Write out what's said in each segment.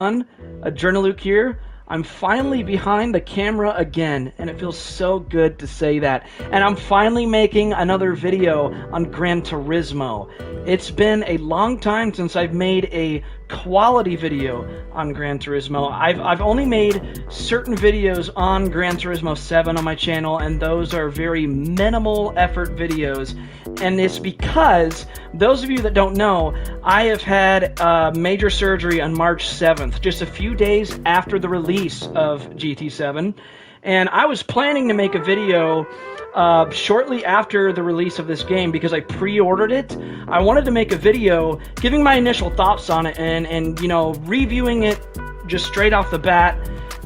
Journaluke here. I'm finally behind the camera again, and it feels so good to say that. And I'm finally making another video on Gran Turismo. It's been a long time since I've made a quality video on Gran Turismo. I've only made certain videos on Gran Turismo 7 on my channel, and those are very minimal effort videos. And it's because, those of you that don't know, I have had major surgery on March 7th, just a few days after the release of GT7. And I was planning to make a video shortly after the release of this game because I pre-ordered it. I wanted to make a video giving my initial thoughts on it and you know, reviewing it just straight off the bat.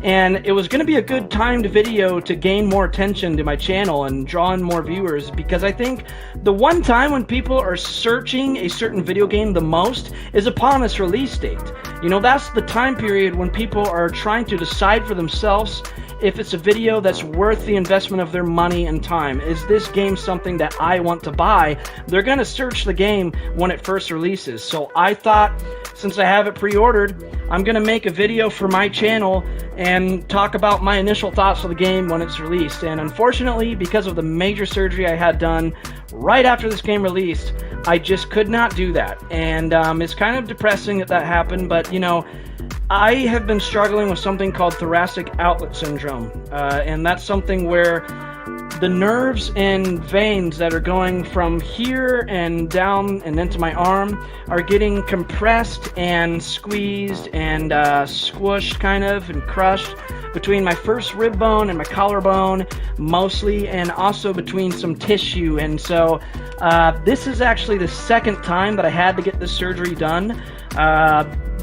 And it was going to be a good timed video to gain more attention to my channel and draw in more viewers, because I think the one time when people are searching a certain video game the most is upon its release date. You know, that's the time period when people are trying to decide for themselves if it's a video that's worth the investment of their money and time. Is this game something that I want to buy? They're going to search the game when it first releases. So I thought, since I have it pre-ordered, I'm going to make a video for my channel and talk about my initial thoughts of the game when it's released. And unfortunately, because of the major surgery I had done right after this game released, I just could not do that. And it's kind of depressing that that happened, but you know, I have been struggling with something called thoracic outlet syndrome, and that's something where the nerves and veins that are going from here and down and into my arm are getting compressed and squeezed and squished kind of and crushed between my first rib bone and my collarbone mostly, and also between some tissue. And so this is actually the second time that I had to get this surgery done,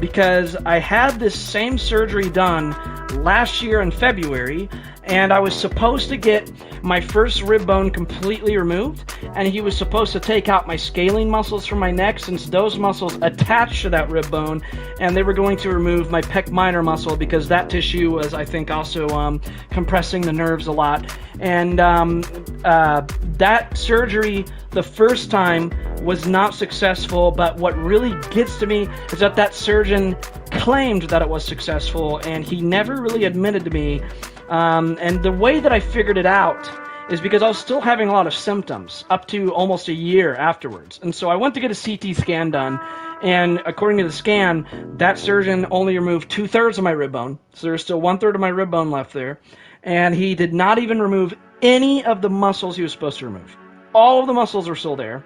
because I had this same surgery done last year in February, and I was supposed to get my first rib bone completely removed, and he was supposed to take out my scalene muscles from my neck, since those muscles attach to that rib bone, and they were going to remove my pec minor muscle because that tissue was, I think, also compressing the nerves a lot. And that surgery, the first time, was not successful, but what really gets to me is that that surgeon claimed that it was successful, and he never really admitted to me. And the way that I figured it out is because I was still having a lot of symptoms up to almost a year afterwards. And so I went to get a CT scan done, and according to the scan, that surgeon only removed 2/3 of my rib bone, so there's still 1/3 of my rib bone left there, and he did not even remove any of the muscles he was supposed to remove. All of the muscles were still there,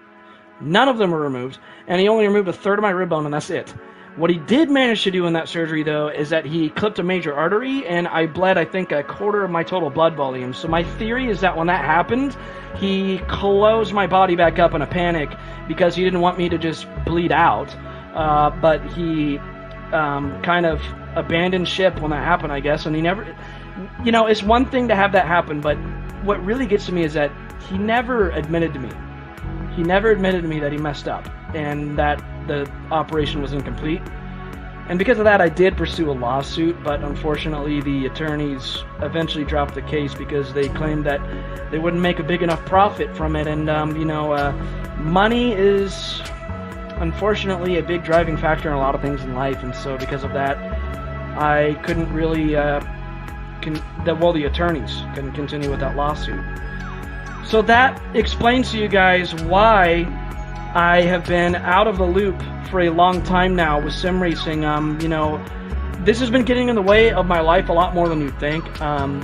none of them were removed, and he only removed 1/3 of my rib bone, and that's it. What he did manage to do in that surgery, though, is that he clipped a major artery, and I bled, I think, 1/4 of my total blood volume. So my theory is that when that happened, he closed my body back up in a panic because he didn't want me to just bleed out. But he kind of abandoned ship when that happened, I guess, and he never... You know, it's one thing to have that happen, but what really gets to me is that he never admitted to me. He never admitted to me that he messed up and that the operation was incomplete. And because of that, I did pursue a lawsuit, but unfortunately the attorneys eventually dropped the case because they claimed that they wouldn't make a big enough profit from it. And you know, money is unfortunately a big driving factor in a lot of things in life, and so because of that, I couldn't really the attorneys couldn't continue with that lawsuit. So that explains to you guys why I have been out of the loop for a long time now with sim racing. You know, this has been getting in the way of my life a lot more than you'd think.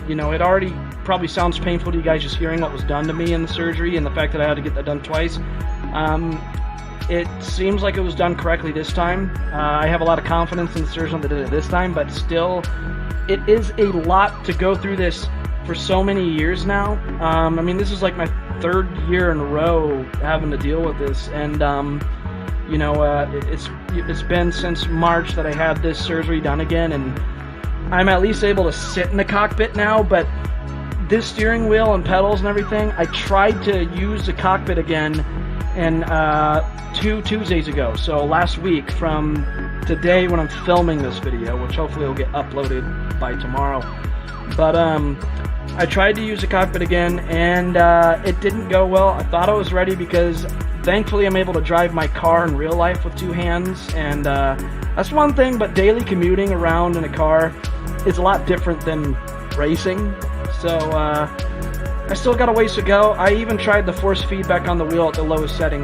You know, it already probably sounds painful to you guys just hearing what was done to me in the surgery and the fact that I had to get that done twice. It seems like it was done correctly this time. I have a lot of confidence in the surgeon that did it this time, but still, it is a lot to go through this for so many years now. I mean, this is like my 3rd year in a row having to deal with this, and you know, it's been since March that I had this surgery done again, and I'm at least able to sit in the cockpit now. But this steering wheel and pedals and everything, I tried to use the cockpit again, and 2 Tuesdays ago, so last week, from today when I'm filming this video, which hopefully will get uploaded by tomorrow. But I tried to use the cockpit again, and it didn't go well. I thought I was ready because Thankfully, I'm able to drive my car in real life with 2 hands, and that's one thing, but daily commuting around in a car is a lot different than racing. So I still got a ways to go. I even tried the force feedback on the wheel at the lowest setting,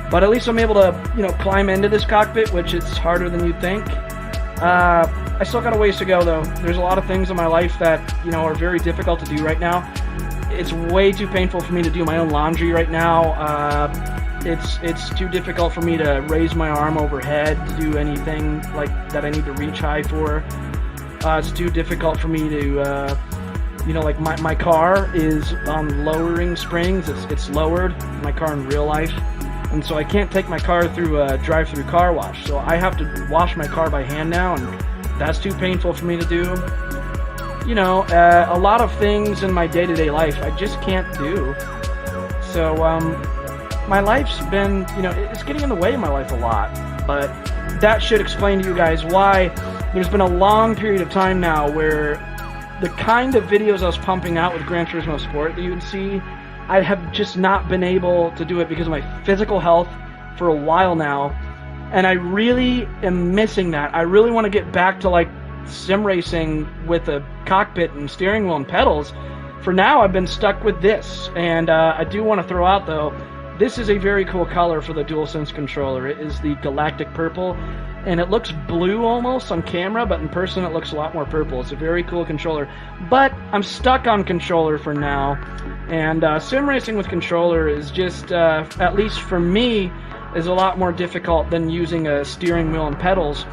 but at least I'm able to, you know, climb into this cockpit, which it's harder than you'd think. I still got a ways to go, though. There's a lot of things in my life that, you know, are very difficult to do right now. It's way too painful for me to do my own laundry right now. It's too difficult for me to raise my arm overhead to do anything like that I need to reach high for. It's too difficult for me to, you know, like my car is on lowering springs. It's lowered, my car in real life. And so I can't take my car through a drive-through car wash. So I have to wash my car by hand now, and that's too painful for me to do. You know, a lot of things in my day-to-day life I just can't do. So, my life's been, you know, it's getting in the way of my life a lot. But that should explain to you guys why there's been a long period of time now where the kind of videos I was pumping out with Gran Turismo Sport that you would see, I have just not been able to do it because of my physical health for a while now. And I really am missing that. I really want to get back to, like, sim racing with a cockpit and steering wheel and pedals. For now, I've been stuck with this. And I do want to throw out, though, this is a very cool color for the DualSense controller. It is the Galactic Purple, and it looks blue almost on camera, but in person it looks a lot more purple. It's a very cool controller. But I'm stuck on controller for now, and sim racing with controller is just, at least for me, is a lot more difficult than using a steering wheel and pedals.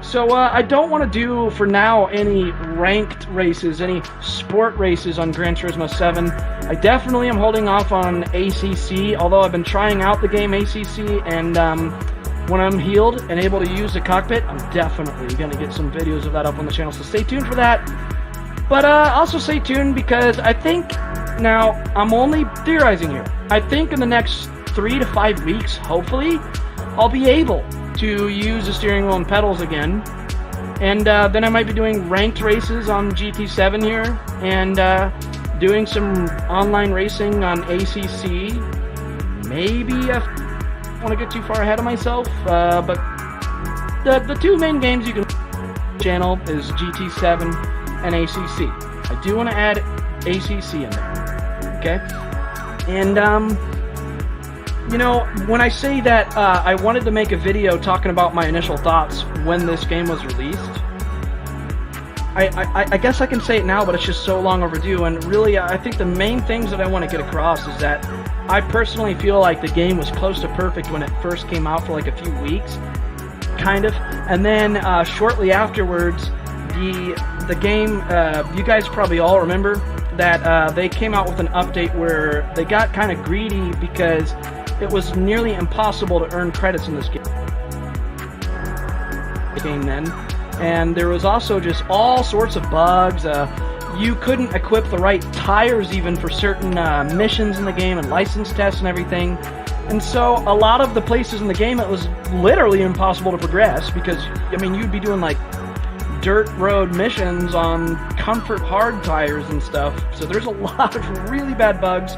So I don't want to do, for now, any ranked races, any sport races on Gran Turismo 7. I definitely am holding off on ACC, although I've been trying out the game ACC, and when I'm healed and able to use the cockpit, I'm definitely going to get some videos of that up on the channel, so stay tuned for that. But also stay tuned because I think, now, I'm only theorizing here, I think in the next 3 to 5 weeks, hopefully, I'll be able to use the steering wheel and pedals again, and then I might be doing ranked races on GT7 here, and doing some online racing on ACC. Maybe I want to get too far ahead of myself, but the 2 main games you can channel is GT7 and ACC. I do want to add ACC in there, okay? And you know, when I say that I wanted to make a video talking about my initial thoughts when this game was released, I guess I can say it now, but it's just so long overdue. And really, I think the main things that I want to get across is that I personally feel like the game was close to perfect when it first came out for like a few weeks, kind of. And then shortly afterwards, the game, you guys probably all remember that they came out with an update where they got kind of greedy because it was nearly impossible to earn credits in this game then. And there was also just all sorts of bugs. You couldn't equip the right tires even for certain missions in the game and license tests and everything. And so a lot of the places in the game it was literally impossible to progress because, I mean, you'd be doing like dirt road missions on comfort hard tires and stuff. So there's a lot of really bad bugs.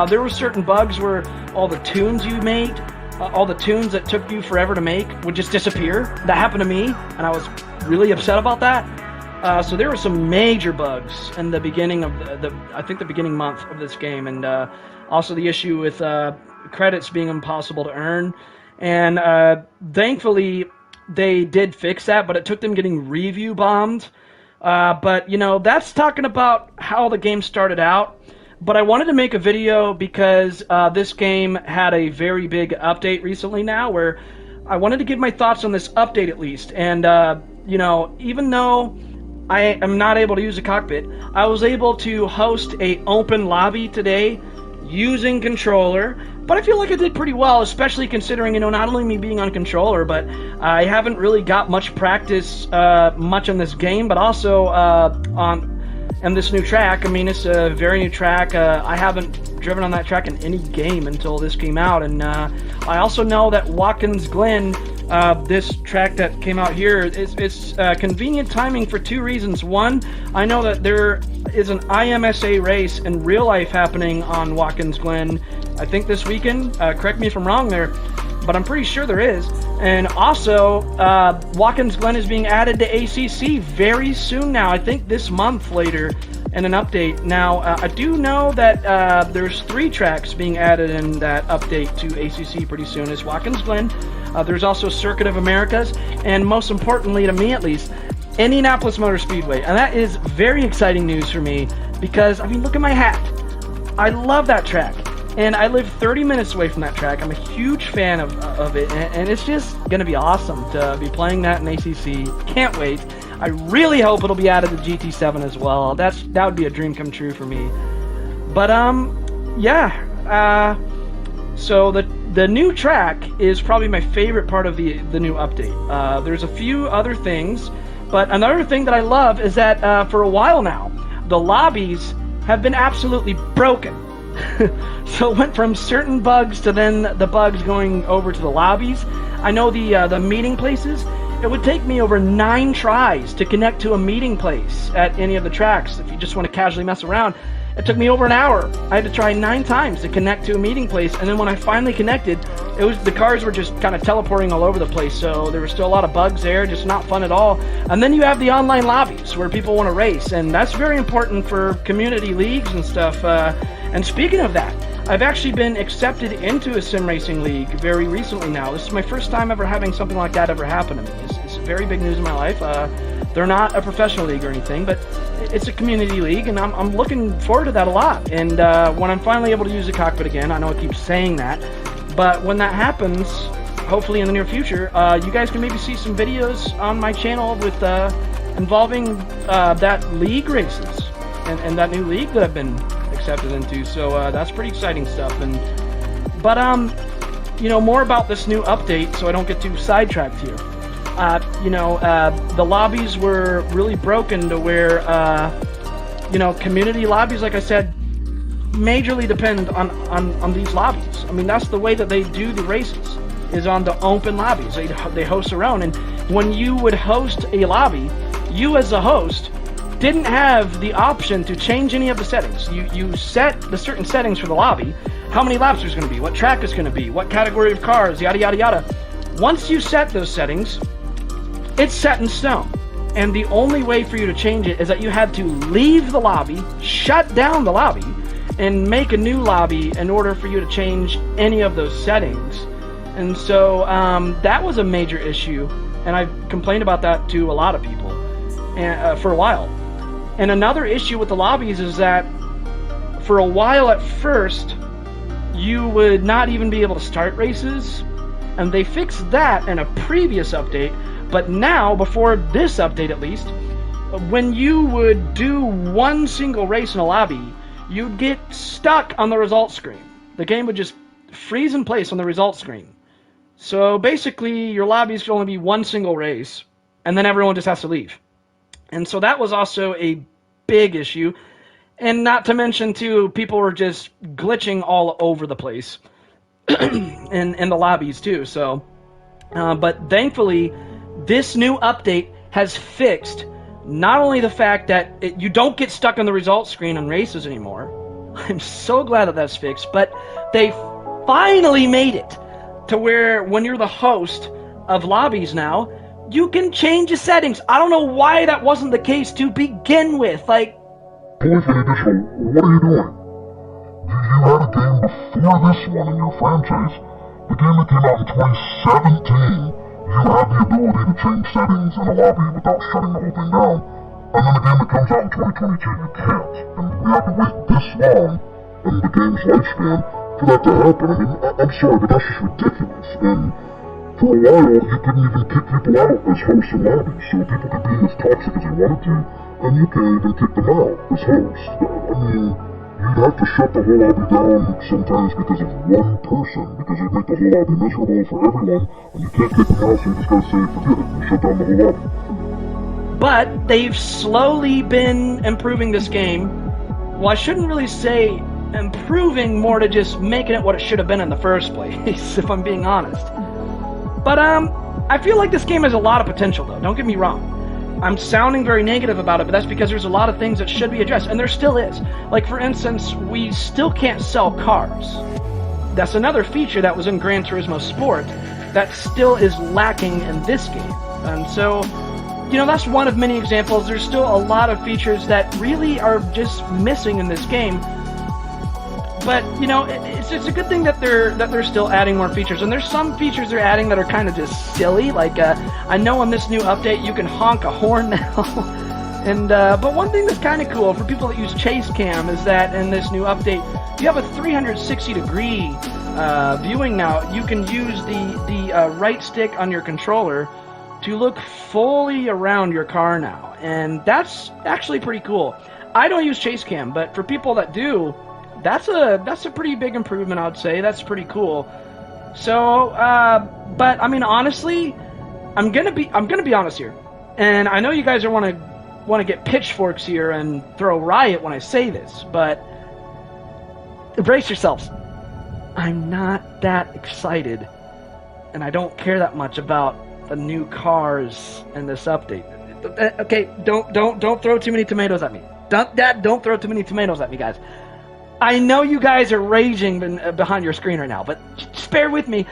There were certain bugs where all the tunes you made, all the tunes that took you forever to make would just disappear. That happened to me, and I was really upset about that. So there were some major bugs in the beginning of I think the beginning month of this game, and also the issue with credits being impossible to earn. And thankfully, they did fix that, but it took them getting review bombed. But, you know, that's talking about how the game started out. But I wanted to make a video because this game had a very big update recently now where I wanted to give my thoughts on this update at least. And, you know, even though I am not able to use a cockpit, I was able to host a open lobby today using controller. But I feel like I did pretty well, especially considering, you know, not only me being on controller, but I haven't really got much practice much on this game, but also on this new track. I mean, it's a very new track. I haven't driven on that track in any game until this came out, and I also know that Watkins Glen this track that came out here. It's convenient timing for two reasons. One, I know that there is an IMSA race in real life happening on Watkins Glen, I think this weekend. Correct me if I'm wrong there, but I'm pretty sure there is. And also, Watkins Glen is being added to ACC very soon now. I think this month later in an update. Now, I do know that there's 3 tracks being added in that update to ACC pretty soon. It's Watkins Glen, there's also Circuit of Americas, and most importantly, to me at least, Indianapolis Motor Speedway. And that is very exciting news for me because, I mean, look at my hat. I love that track. And I live 30 minutes away from that track. I'm a huge fan of it, and it's just going to be awesome to be playing that in ACC. Can't wait. I really hope it'll be added to GT7 as well. That would be a dream come true for me. But yeah. So the new track is probably my favorite part of the new update. There's a few other things, but another thing that I love is that for a while now, the lobbies have been absolutely broken. So it went from certain bugs to then the bugs going over to the lobbies. I know the meeting places, it would take me over 9 tries to connect to a meeting place at any of the tracks. If you just want to casually mess around, it took me over an hour. I had to try 9 times to connect to a meeting place, and then when I finally connected, the cars were just kind of teleporting all over the place, so there were still a lot of bugs there, just not fun at all. And then you have the online lobbies where people want to race, and that's very important for community leagues and stuff. And speaking of that, I've actually been accepted into a sim racing league very recently now. This is my first time ever having something like that ever happen to me. It's very big news in my life. They're not a professional league or anything, but it's a community league, and I'm looking forward to that a lot. And when I'm finally able to use the cockpit again, I know I keep saying that, but when that happens, hopefully in the near future, you guys can maybe see some videos on my channel with involving that league races and that new league that I've been accepted into. So that's pretty exciting stuff. But you know, more about this new update so I don't get too sidetracked here. The lobbies were really broken to where, community lobbies, like I said, majorly depend on these lobbies. I mean, that's the way that they do the races, is on the open lobbies. They host their own, and when you would host a lobby, you as a host didn't have the option to change any of the settings. You set the certain settings for the lobby, how many laps there's going to be, what track it's going to be, what category of cars, yada yada yada. Once you set those settings, it's set in stone, and the only way for you to change it is that you had to leave the lobby, shut down the lobby, and make a new lobby in order for you to change any of those settings. And so that was a major issue, and I've complained about that to a lot of people for a while. And another issue with the lobbies is that for a while at first, you would not even be able to start races, and they fixed that in a previous update. But now, before this update at least, when you would do one single race in a lobby, you'd get stuck on the results screen. The game would just freeze in place on the results screen. So basically, your lobbies could only be one single race, and then everyone just has to leave. And so that was also a big issue. And not to mention, too, people were just glitching all over the place in the lobbies, too. So, but thankfully, this new update has fixed not only the fact that you don't get stuck on the results screen on races anymore. I'm so glad that that's fixed, but they finally made it to where when you're the host of lobbies now, you can change the settings. I don't know why that wasn't the case to begin with. Like, Polyphony Digital, what are you doing? You had a game before this one in your franchise. The game that came out in 2017. You have the ability to change settings in a lobby without shutting the whole thing down. And then the game that comes out in 2022, you can't. And we have to wait this long in the game's lifespan for that to happen. I mean, I'm sorry, but that's just ridiculous. And for a while, you couldn't even kick people out as hosts in lobbies, so people could be as toxic as they wanted to, and you can't even kick them out as hosts. I mean, you'd have to shut the whole lobby down sometimes because of one person, because it'd make the whole lobby miserable for everyone, and you can't kick them out, so you just gotta say, forget it, and shut down the whole lobby. But they've slowly been improving this game. Well, I shouldn't really say improving, more to just making it what it should have been in the first place, if I'm being honest. But I feel like this game has a lot of potential, though. Don't get me wrong. I'm sounding very negative about it, but that's because there's a lot of things that should be addressed, and there still is. Like, for instance, we still can't sell cars. That's another feature that was in Gran Turismo Sport that still is lacking in this game. And so, you know, that's one of many examples. There's still a lot of features that really are just missing in this game. But, you know, it's a good thing that they're still adding more features. And there's some features they're adding that are kind of just silly. Like, I know on this new update you can honk a horn now. And but one thing that's kind of cool for people that use Chase Cam is that in this new update, you have a 360-degree viewing now. You can use the right stick on your controller to look fully around your car now. And that's actually pretty cool. I don't use Chase Cam, but for people that do, that's a pretty big improvement, I would say. That's pretty cool. So, but I mean, honestly, I'm gonna be honest here, and I know you guys want to get pitchforks here and throw riot when I say this, but brace yourselves. I'm not that excited, and I don't care that much about the new cars in this update. Okay, don't throw too many tomatoes at me. Don't throw too many tomatoes at me, guys. I know you guys are raging behind your screen right now, but just bear with me.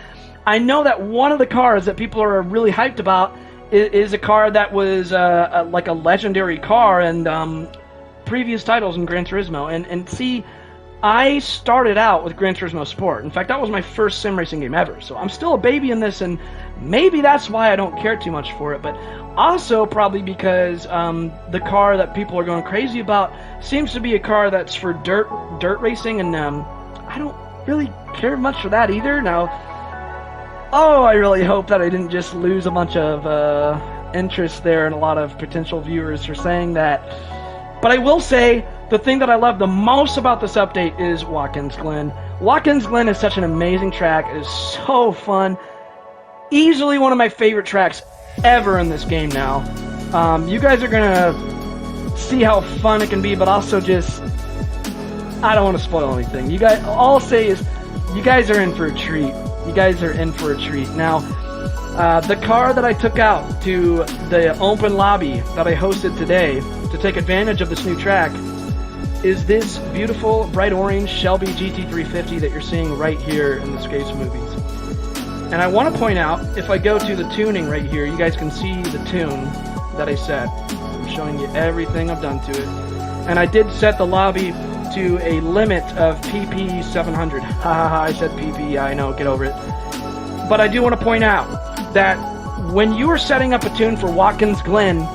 I know that one of the cars that people are really hyped about is a car that was like a legendary car in previous titles in Gran Turismo. And see, I started out with Gran Turismo Sport. In fact, that was my first sim racing game ever. So I'm still a baby in this, and maybe that's why I don't care too much for it. But also probably because the car that people are going crazy about seems to be a car that's for dirt racing, and I don't really care much for that either. Now, I really hope that I didn't just lose a bunch of interest there and a lot of potential viewers for saying that. But I will say, the thing that I love the most about this update is Watkins Glen. Watkins Glen is such an amazing track. It is so fun. Easily one of my favorite tracks ever in this game now. You guys are gonna see how fun it can be, but also just, I don't want to spoil anything. You guys, all I'll say is, you guys are in for a treat. You guys are in for a treat. Now, the car that I took out to the open lobby that I hosted today to take advantage of this new track is this beautiful bright orange Shelby GT350 that you're seeing right here in the Skates movies. And I want to point out, if I go to the tuning right here, you guys can see the tune that I set. I'm showing you everything I've done to it. And I did set the lobby to a limit of PP 700. Ha ha ha, I said PP, I know, get over it. But I do want to point out that when you are setting up a tune for Watkins Glen,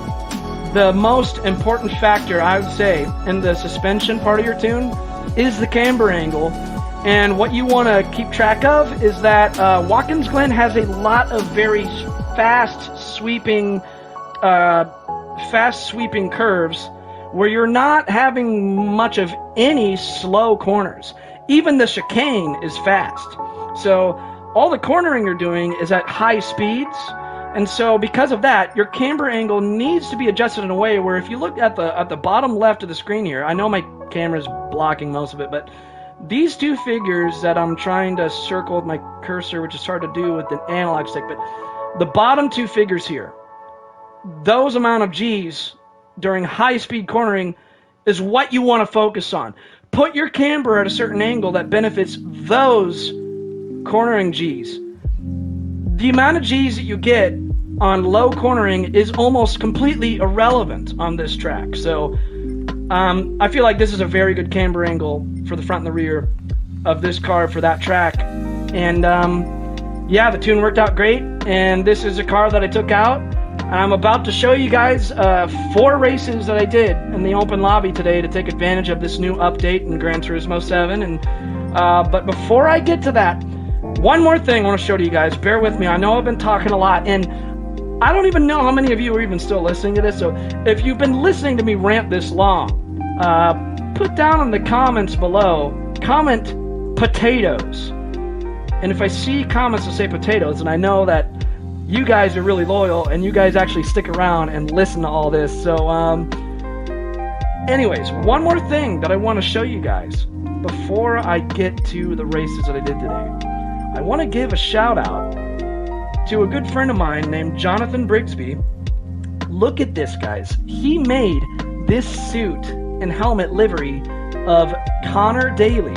the most important factor, I would say, in the suspension part of your tune is the camber angle. And what you want to keep track of is that Watkins Glen has a lot of very fast sweeping curves where you're not having much of any slow corners. Even the chicane is fast. So all the cornering you're doing is at high speeds. And so because of that, your camber angle needs to be adjusted in a way where if you look at the bottom left of the screen here, I know my camera's blocking most of it, but these two figures that I'm trying to circle with my cursor, which is hard to do with an analog stick, but the bottom two figures here, those amount of G's during high-speed cornering is what you want to focus on. Put your camber at a certain angle that benefits those cornering G's. The amount of G's that you get on low cornering is almost completely irrelevant on this track. So I feel like this is a very good camber angle for the front and the rear of this car for that track. And yeah, the tune worked out great. And this is a car that I took out. I'm about to show you guys 4 races that I did in the open lobby today to take advantage of this new update in Gran Turismo 7. And but before I get to that, one more thing I want to show to you guys. Bear with me. I know I've been talking a lot, and I don't even know how many of you are even still listening to this. So if you've been listening to me rant this long, put down in the comments below, comment potatoes. And if I see comments that say potatoes, and I know that you guys are really loyal and you guys actually stick around and listen to all this. So anyways, one more thing that I want to show you guys before I get to the races that I did today. I want to give a shout out to a good friend of mine named Jonathan Brigsby. Look at this, guys. He made this suit and helmet livery of Connor Daly,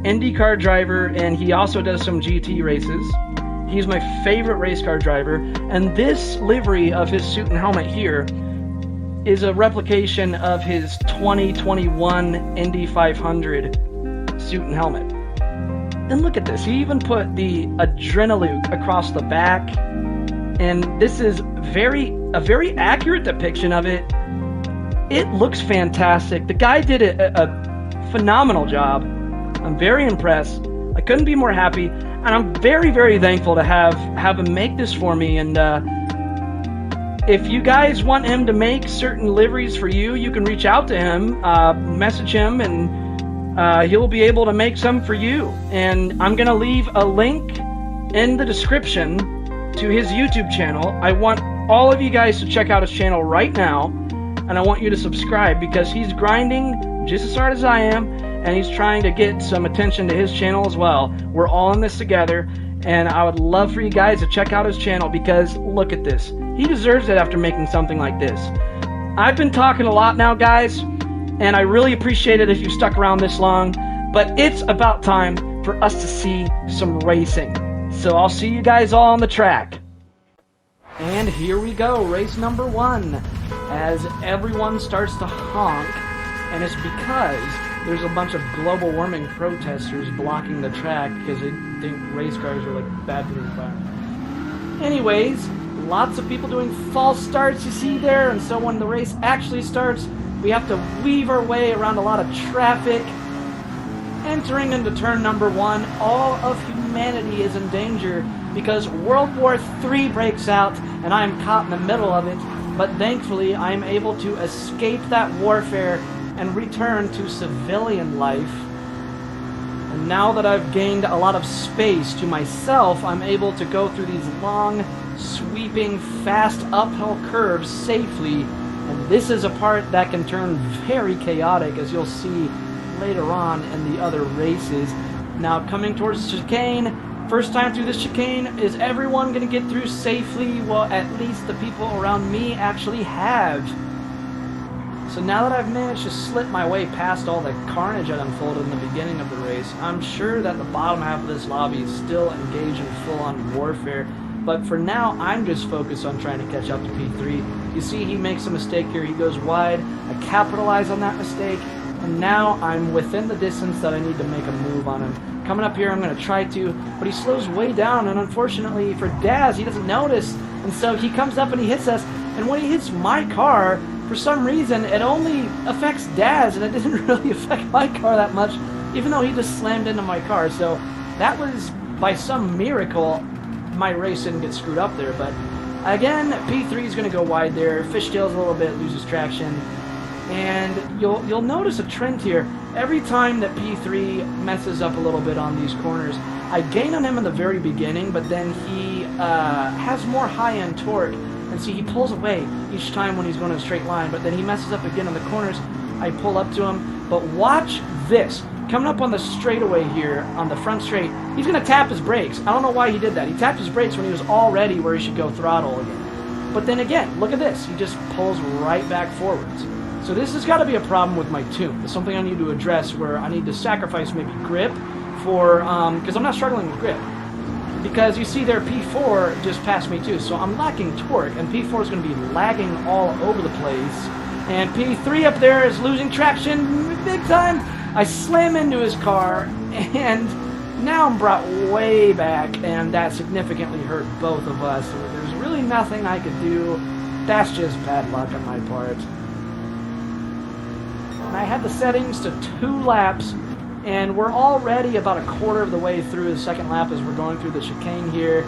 IndyCar driver, and he also does some GT races. He's my favorite race car driver, and this livery of his suit and helmet here is a replication of his 2021 Indy 500 suit and helmet. And look at this, he even put the Adrenaluke across the back, and this is a very accurate depiction of it. It looks fantastic. The guy did a phenomenal job. I'm very impressed. I couldn't be more happy, and I'm very, very thankful to have him make this for me. And if you guys want him to make certain liveries for you, you can reach out to him, message him, and he'll be able to make some for you. And I'm gonna leave a link in the description to his YouTube channel. I want all of you guys to check out his channel right now, and I want you to subscribe because he's grinding just as hard as I am, and he's trying to get some attention to his channel as well. We're all in this together, and I would love for you guys to check out his channel because look at this. He deserves it after making something like this. I've been talking a lot now, guys, and I really appreciate it if you stuck around this long, but it's about time for us to see some racing. So I'll see you guys all on the track. And here we go, race number 1, as everyone starts to honk, and it's because there's a bunch of global warming protesters blocking the track because they think race cars are like bad for the environment. Anyways, lots of people doing false starts you see there, and so when the race actually starts, we have to weave our way around a lot of traffic. Entering into turn number 1, all of humanity is in danger because World War III breaks out and I am caught in the middle of it, but thankfully I am able to escape that warfare and return to civilian life. And now that I've gained a lot of space to myself, I'm able to go through these long, sweeping, fast uphill curves safely, and this is a part that can turn very chaotic, as you'll see later on in the other races. Now coming towards the chicane, first time through this chicane, is everyone going to get through safely? Well, at least the people around me actually have. So now that I've managed to slip my way past all the carnage that unfolded in the beginning of the race, I'm sure that the bottom half of this lobby is still engaged in full-on warfare. But for now, I'm just focused on trying to catch up to P3. You see he makes a mistake here, he goes wide, I capitalize on that mistake, and now I'm within the distance that I need to make a move on him. Coming up here, I'm going to try to, but he slows way down, and unfortunately for Daz, he doesn't notice, and so he comes up and he hits us, and when he hits my car, for some reason, it only affects Daz, and it didn't really affect my car that much, even though he just slammed into my car. So that was, by some miracle, my race didn't get screwed up there. But again, P3 is going to go wide there. Fishtails a little bit, loses traction. And you'll notice a trend here. Every time that P3 messes up a little bit on these corners, I gain on him in the very beginning, but then he has more high-end torque. And see, he pulls away each time when he's going in a straight line, but then he messes up again on the corners. I pull up to him, but watch this. Coming up on the straightaway here, on the front straight, he's going to tap his brakes. I don't know why he did that. He tapped his brakes when he was already where he should go throttle again. But then again, look at this. He just pulls right back forwards. So this has got to be a problem with my tune. It's something I need to address where I need to sacrifice maybe grip for, because I'm not struggling with grip. Because you see there, P4 just passed me too, so I'm lacking torque, and P4 is going to be lagging all over the place. And P3 up there is losing traction big time. I slam into his car, and now I'm brought way back, and that significantly hurt both of us. So there's really nothing I could do. That's just bad luck on my part. And I had the settings to 2 laps, and we're already about a quarter of the way through the second lap as we're going through the chicane here.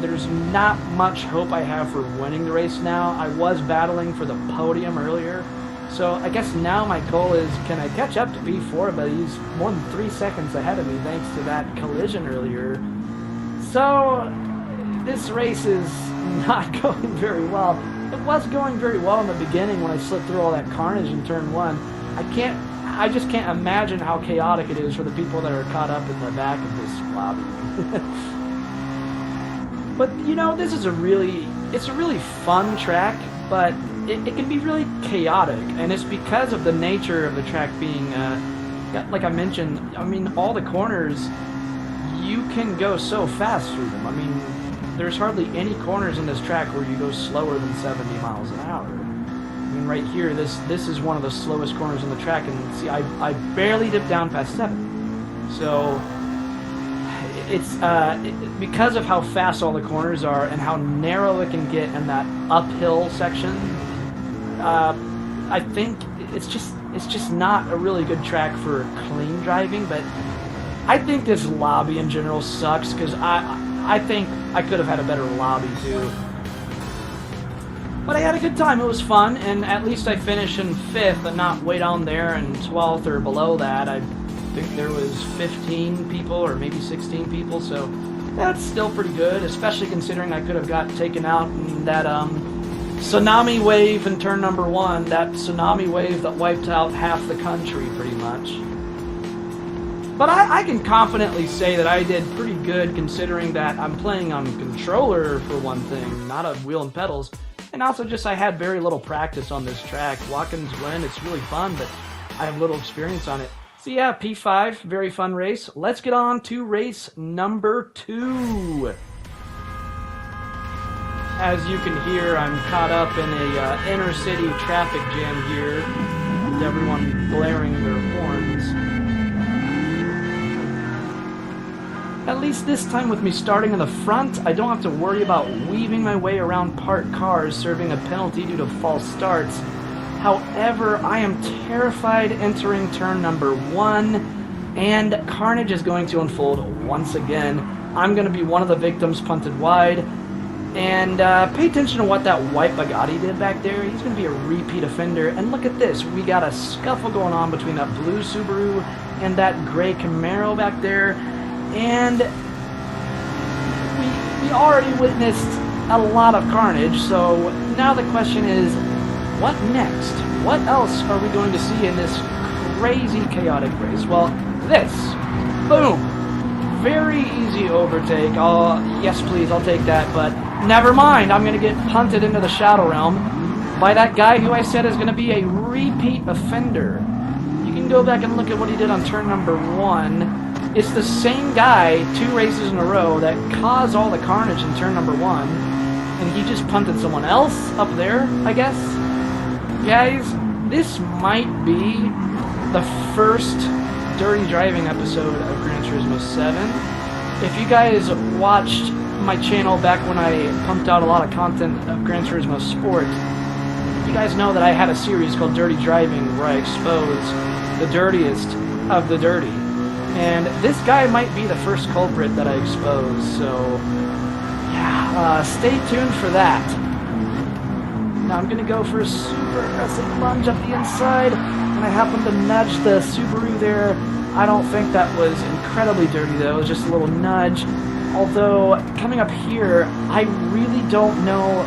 There's not much hope I have for winning the race now. I was battling for the podium earlier, so I guess now my goal is, can I catch up to P4, but he's more than 3 seconds ahead of me thanks to that collision earlier. So this race is not going very well. It was going very well in the beginning when I slipped through all that carnage in turn 1. I just can't imagine how chaotic it is for the people that are caught up in the back of this lobby. But you know, this is it's a really fun track, but it can be really chaotic, and it's because of the nature of the track being, like I mentioned, I mean, all the corners, you can go so fast through them. I mean, there's hardly any corners in this track where you go slower than 70 miles an hour. I mean, right here, this is one of the slowest corners on the track, and see, I barely dipped down past 7. So it's because of how fast all the corners are and how narrow it can get in that uphill section. I think it's just not a really good track for clean driving. But I think this lobby in general sucks, because I think I could have had a better lobby too. But I had a good time. It was fun, and at least I finished in 5th and not way down there in 12th or below that. I think there was 15 people or maybe 16 people, so that's still pretty good, especially considering I could have got taken out in that tsunami wave in turn number 1, that tsunami wave that wiped out half the country pretty much. But I can confidently say that I did pretty good, considering that I'm playing on controller for one thing, not a wheel and pedals, and also just I had very little practice on this track. Watkins Glen, it's really fun, but I have little experience on it. So yeah, P5, very fun race. Let's get on to race number 2. As you can hear, I'm caught up in a inner city traffic jam here, with everyone blaring their horns. At least this time, with me starting in the front, I don't have to worry about weaving my way around parked cars, serving a penalty due to false starts. However, I am terrified entering turn number 1, and carnage is going to unfold once again. I'm going to be one of the victims punted wide. And pay attention to what that white Bugatti did back there. He's going to be a repeat offender. And look at this. We got a scuffle going on between that blue Subaru and that gray Camaro back there. And we already witnessed a lot of carnage. So now the question is, what next? What else are we going to see in this crazy, chaotic race? Well, this. Boom. Very easy overtake. Yes, please, I'll take that. But never mind. I'm going to get punted into the Shadow Realm by that guy who I said is going to be a repeat offender. You can go back and look at what he did on turn number 1. It's the same guy 2 races in a row that caused all the carnage in turn number 1. And he just punted someone else up there, I guess. Guys, this might be the first dirty driving episode of Gran Turismo 7. If you guys watched my channel back when I pumped out a lot of content of Gran Turismo Sport, you guys know that I had a series called Dirty Driving where I expose the dirtiest of the dirty. And this guy might be the first culprit that I expose, so yeah, stay tuned for that. Now I'm going to go for a super aggressive lunge up the inside, and I happen to nudge the Subaru there. I don't think that was incredibly dirty though, it was just a little nudge. Although, coming up here, I really don't know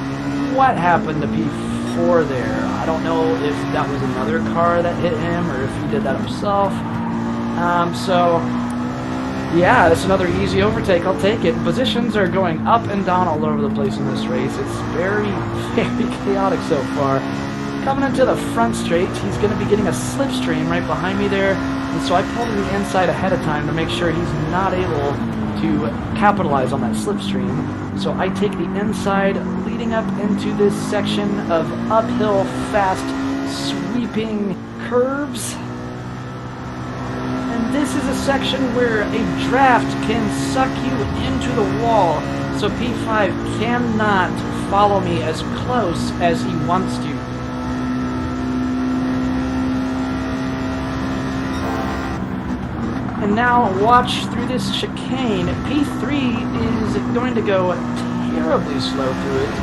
what happened to P4 there. I don't know if that was another car that hit him, or if he did that himself. So, yeah, it's another easy overtake. I'll take it. Positions are going up and down all over the place in this race. It's very, very chaotic so far. Coming into the front straight, he's going to be getting a slipstream right behind me there. And so I pulled to the inside ahead of time to make sure he's not able to capitalize on that slipstream. So I take the inside, leading up into this section of uphill, fast, sweeping curves. And this is a section where a draft can suck you into the wall, so P5 cannot follow me as close as he wants to. And now watch through this chicane. P3 is going to go terribly slow through it,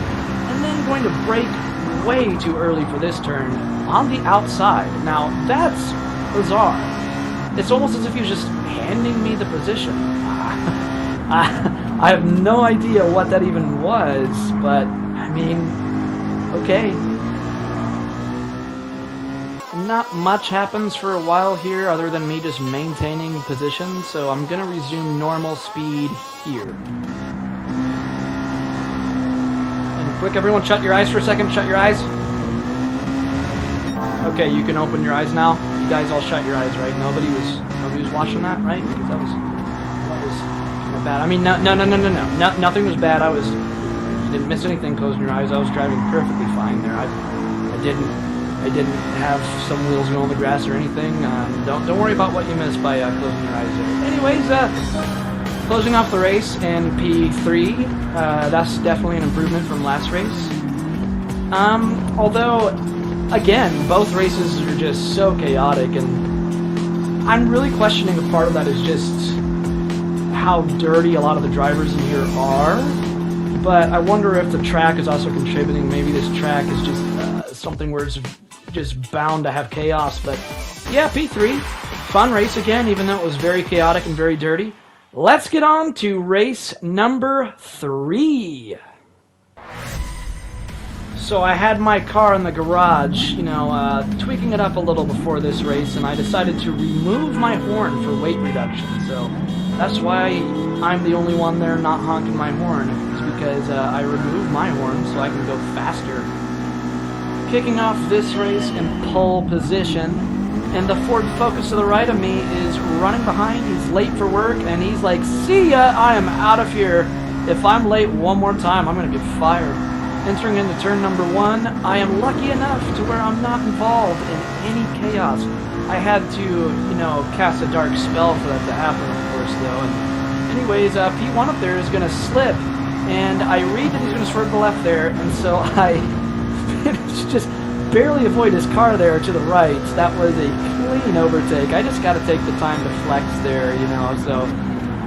and then going to brake way too early for this turn on the outside. Now that's bizarre. It's almost as if he was just handing me the position. I have no idea what that even was, but I mean, okay. Not much happens for a while here other than me just maintaining position, so I'm gonna resume normal speed here. Quick, everyone, shut your eyes for a second. Shut your eyes. Okay, you can open your eyes now. You guys all shut your eyes, right? Nobody was watching that, right? Because that was kind of bad. I mean, no, nothing was bad. You didn't miss anything closing your eyes. I was driving perfectly fine there. I didn't have some wheels going on the grass or anything. Don't worry about what you missed by closing your eyes there. Anyways, closing off the race in P3. That's definitely an improvement from last race. Although, again, both races are just so chaotic, and I'm really questioning a part of that is just how dirty a lot of the drivers in here are. But I wonder if the track is also contributing. Maybe this track is just something where it's just bound to have chaos. But yeah, P3, fun race again, even though it was very chaotic and very dirty. Let's get on to race number 3. So I had my car in the garage, you know, tweaking it up a little before this race, and I decided to remove my horn for weight reduction. So that's why I'm the only one there not honking my horn. It's because I removed my horn so I can go faster. Kicking off this race in pole position, and the Ford Focus to the right of me is running behind. He's late for work, and he's like, "See ya, I am out of here. If I'm late one more time, I'm going to get fired." Entering into turn number 1, I am lucky enough to where I'm not involved in any chaos. I had to, you know, cast a dark spell for that to happen, of course, though. And anyways, P1 up there is going to slip, and I read that he's going to swerve to the left there, and so I just barely avoid his car there to the right. That was a clean overtake. I just got to take the time to flex there, you know. So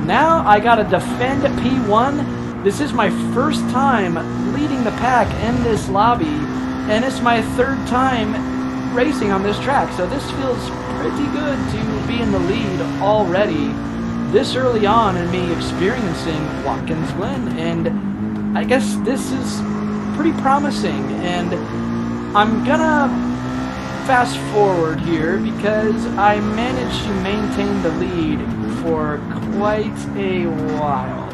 now I got to defend P1. This is my first time leading the pack in this lobby, and it's my 3rd time racing on this track. So this feels pretty good to be in the lead already this early on in me experiencing Watkins Glen. And I guess this is pretty promising, and I'm gonna fast forward here because I managed to maintain the lead for quite a while.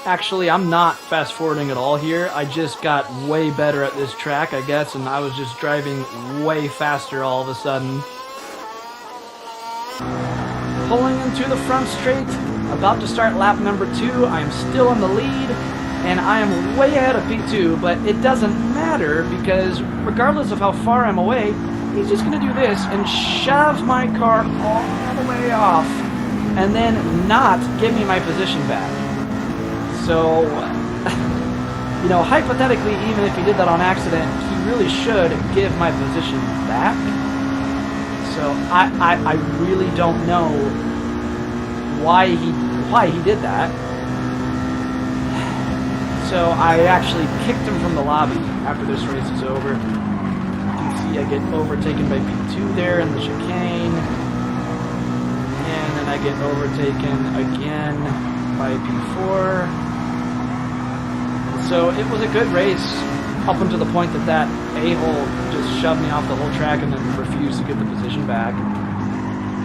Actually, I'm not fast forwarding at all here. I just got way better at this track, I guess, and I was just driving way faster all of a sudden. Pulling into the front straight, about to start lap number 2. I am still in the lead, and I am way ahead of P2, but it doesn't matter because regardless of how far I'm away, he's just going to do this and shove my car all the way off and then not give me my position back. So, you know, hypothetically, even if he did that on accident, he really should give my position back. So I really don't know why he did that. So I actually kicked him from the lobby after this race is over. You can see I get overtaken by P2 there in the chicane. And then I get overtaken again by P4. So it was a good race up until the point that a-hole just shoved me off the whole track and then refused to give the position back.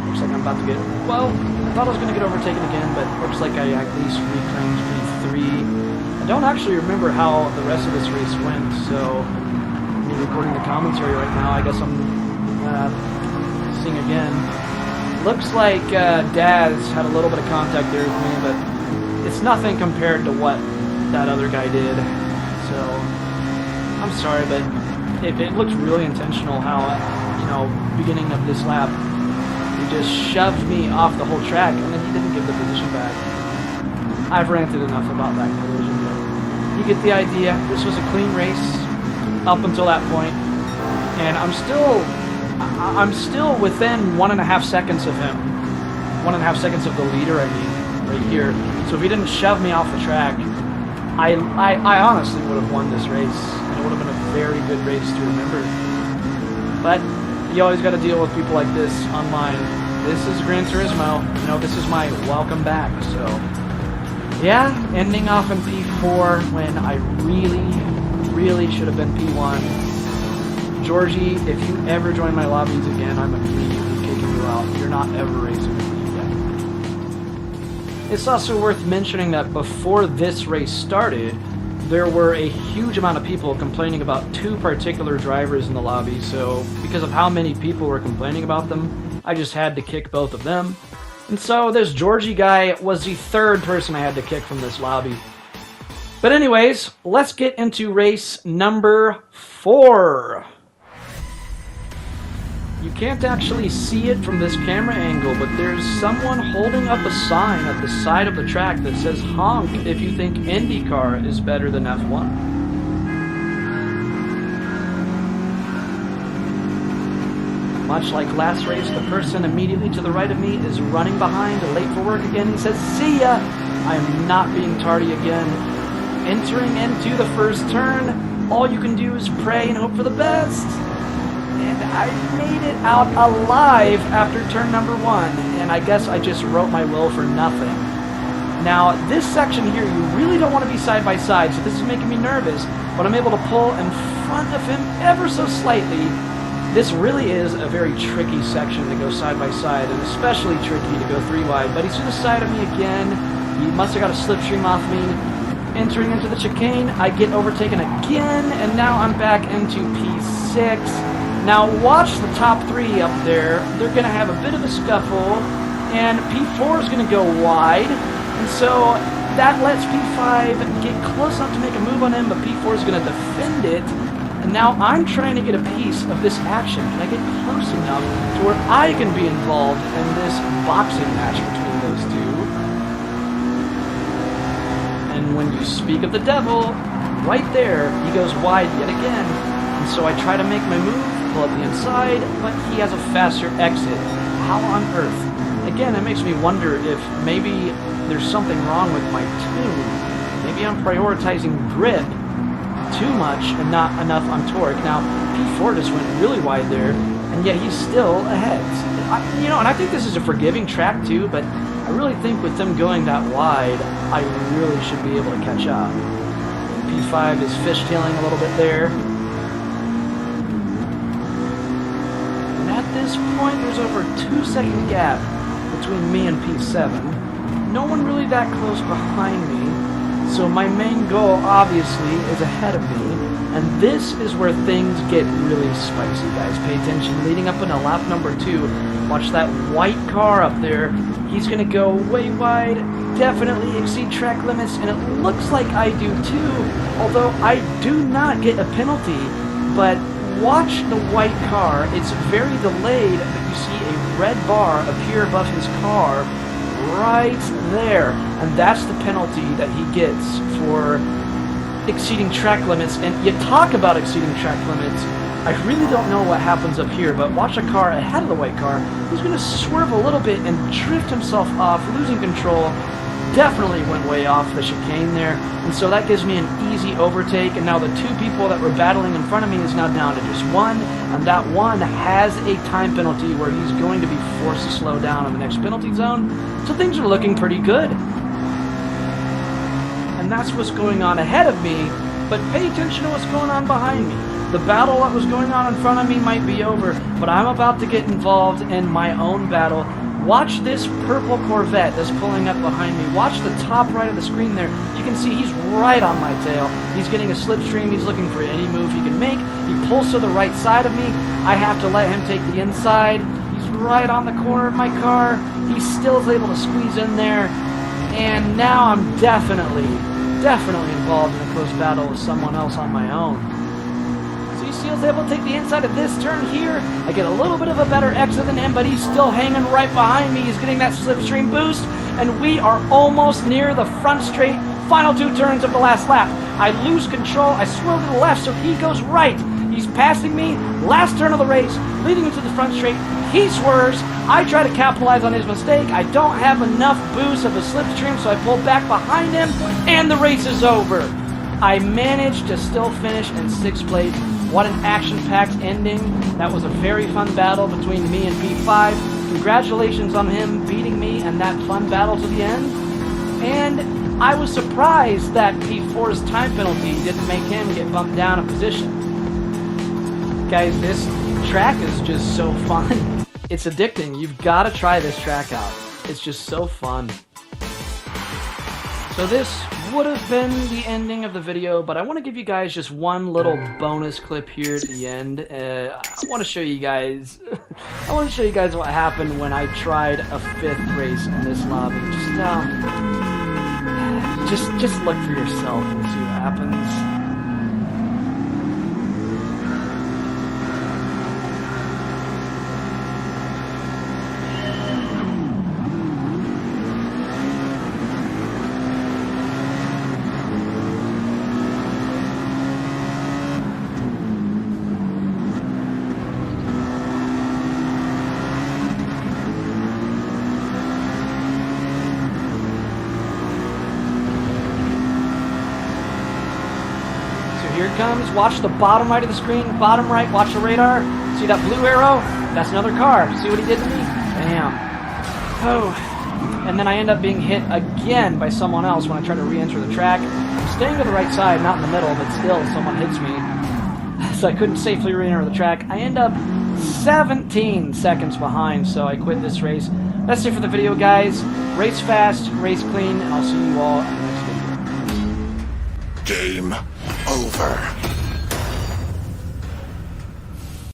Looks like I'm about to get, well, I thought I was going to get overtaken again, but looks like I at least reclaimed P3. I don't actually remember how the rest of this race went, so I'm recording the commentary right now. I guess I'm seeing again. Looks like Daz had a little bit of contact there with me, but it's nothing compared to what that other guy did. So I'm sorry, but it looked really intentional how, you know, beginning of this lap, he just shoved me off the whole track, and then he didn't give the position back. I've ranted enough about that collision, but you get the idea. This was a clean race up until that point, and I'm still within 1.5 seconds of him. 1.5 seconds of the leader, I mean, right here. So if he didn't shove me off the track, I honestly would have won this race, and it would have been a very good race to remember. But you always got to deal with people like this online. This is Gran Turismo. You know, this is my welcome back. So, yeah, ending off in P4 when I really should have been P1. Georgie, if you ever join my lobbies again, I'm immediately kicking you out. You're not ever racing with me again. It's also worth mentioning that before this race started, there were a huge amount of people complaining about two particular drivers in the lobby, so because of how many people were complaining about them, I just had to kick both of them. And so this Georgie guy was the third person I had to kick from this lobby. But anyways, let's get into race number 4. You can't actually see it from this camera angle, but there's someone holding up a sign at the side of the track that says honk if you think IndyCar is better than F1. Much like last race, the person immediately to the right of me is running behind, late for work again. He says, "See ya!" I am not being tardy again. Entering into the first turn, all you can do is pray and hope for the best. And I made it out alive after turn number 1, and I guess I just wrote my will for nothing. Now, this section here, you really don't want to be side by side, so this is making me nervous, but I'm able to pull in front of him ever so slightly. This really is a very tricky section to go side by side, and especially tricky to go 3 wide, but he's to the side of me again. He must have got a slipstream off me. Entering into the chicane, I get overtaken again, and now I'm back into P6. Now watch the top 3 up there. They're going to have a bit of a scuffle, and P4 is going to go wide, and so that lets P5 get close enough to make a move on him, but P4 is going to defend it, and now I'm trying to get a piece of this action. Can I get close enough to where I can be involved in this boxing match between those two? And when you speak of the devil, right there, he goes wide yet again, and so I try to make my move, pull up the inside, but he has a faster exit. How on earth? Again, it makes me wonder if maybe there's something wrong with my tune. Maybe I'm prioritizing grip too much and not enough on torque. Now, P4 just went really wide there, and yet he's still ahead. And I think this is a forgiving track too, but I really think with them going that wide, I really should be able to catch up. P5 is fishtailing a little bit there. At this point, there's over a 2-second gap between me and P7. No one really that close behind me, so my main goal, obviously, is ahead of me, and this is where things get really spicy, guys. Pay attention. Leading up into lap number 2, watch that white car up there. He's going to go way wide, definitely exceed track limits, and it looks like I do too, although I do not get a penalty, but watch the white car. It's very delayed, but you see a red bar appear above his car right there. And that's the penalty that he gets for exceeding track limits. And you talk about exceeding track limits, I really don't know what happens up here, but watch a car ahead of the white car. He's going to swerve a little bit and drift himself off, losing control. Definitely went way off the chicane there, and so that gives me an easy overtake, and now the 2 people that were battling in front of me is now down to just 1, and that 1 has a time penalty where he's going to be forced to slow down in the next penalty zone, so things are looking pretty good. And that's what's going on ahead of me, but pay attention to what's going on behind me. The battle that was going on in front of me might be over, but I'm about to get involved in my own battle. Watch this purple Corvette that's pulling up behind me. Watch the top right of the screen there. You can see he's right on my tail. He's getting a slipstream. He's looking for any move he can make. He pulls to the right side of me. I have to let him take the inside. He's right on the corner of my car. He still is able to squeeze in there. And now I'm definitely involved in a close battle with someone else on my own. Seal's able to take the inside of this turn here. I get a little bit of a better exit than him, but he's still hanging right behind me. He's getting that slipstream boost, and we are almost near the front straight. Final 2 turns of the last lap. I lose control. I swerve to the left, so he goes right. He's passing me. Last turn of the race, leading into the front straight. He swerves. I try to capitalize on his mistake. I don't have enough boost of the slipstream, so I pull back behind him, and the race is over. I managed to still finish in 6th place. What an action-packed ending. That was a very fun battle between me and P5. Congratulations on him beating me in that fun battle to the end. And I was surprised that P4's time penalty didn't make him get bumped down a position. Guys, this track is just so fun. It's addicting. You've got to try this track out. It's just so fun. So this would have been the ending of the video, but I want to give you guys just one little bonus clip here at the end. I want to show you guys. I want to show you guys what happened when I tried a 5th race in this lobby. Just look for yourself and see what happens. Here it comes. Watch the bottom right of the screen. Bottom right. Watch the radar. See that blue arrow? That's another car. See what he did to me? Bam. Oh. And then I end up being hit again by someone else when I try to re-enter the track. I'm staying to the right side, not in the middle, but still someone hits me. So I couldn't safely re-enter the track. I end up 17 seconds behind, so I quit this race. That's it for the video, guys. Race fast, race clean, and I'll see you all in the next video. Game over.